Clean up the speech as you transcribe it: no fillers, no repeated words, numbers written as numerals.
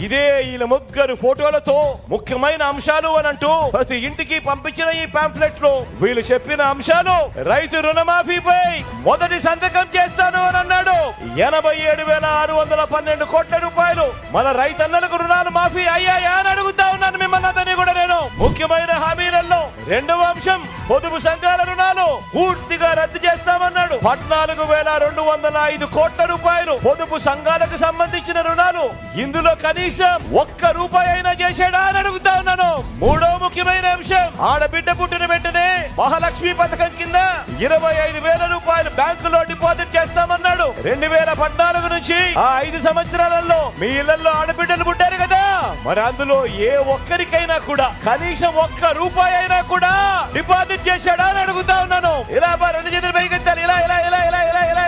ఇదే వీళ్ళ ముగ్గురు ఫోటోలతో ముఖ్యమైన అంశాలు అని అంటూ ప్రతి ఇంటికి పంపించిన ఈ పాంఫ్లెట్ లో వీళ్ళు చెప్పిన అంశాలు రైతు రుణమాఫీపై మొదటి సంతకం చేస్తాను అని అన్నాడు. 87,612 కోట్ల రూపాయలు మన రైతన్నలకు రుణాలు మాఫీ అయ్యాయా అని అడుగుతా ఉన్నాను మిమ్మల్ని అందరినీ కూడా నేను. ముఖ్యమైన హామీలలో రెండవ అంశం పొదుపు సంఘాల రుణాలు పూర్తిగా రద్దు చేస్తామన్నాడు. 14,205 కోట్ల రూపాయలు పొదుపు సంఘాలకు సంబంధించిన రుణాలు. ఇందులో కనీసం ఒక్క రూపాయి అయినా చేశాడా అని అడుగుతా ఉన్నాను. మూడో ముఖ్యమైన అంశం ఆడబిడ్డ పుట్టిన వెంటనే మహాలక్ష్మి పథకం కింద 25,000 రూపాయలు బ్యాంకులో డిపాజిట్ చేస్తామన్నాడు. 2014 నుంచి ఆ 5 సంవత్సరాలలో మీ ఇళ్లలో ఆడబిడ్డలు పుట్టారు కదా, మరి అందులో ఏ ఒక్కరికైనా కూడా కనీసం ఒక్క రూపాయి అయినా కూడా డిపాజిట్ చేశాడా అని అడుగుతా ఉన్నాను. ఇలా రెండు చేతులు పైకెత్తాలి, ఇలా ఇలా ఇలా ఇలా ఇలా ఇలా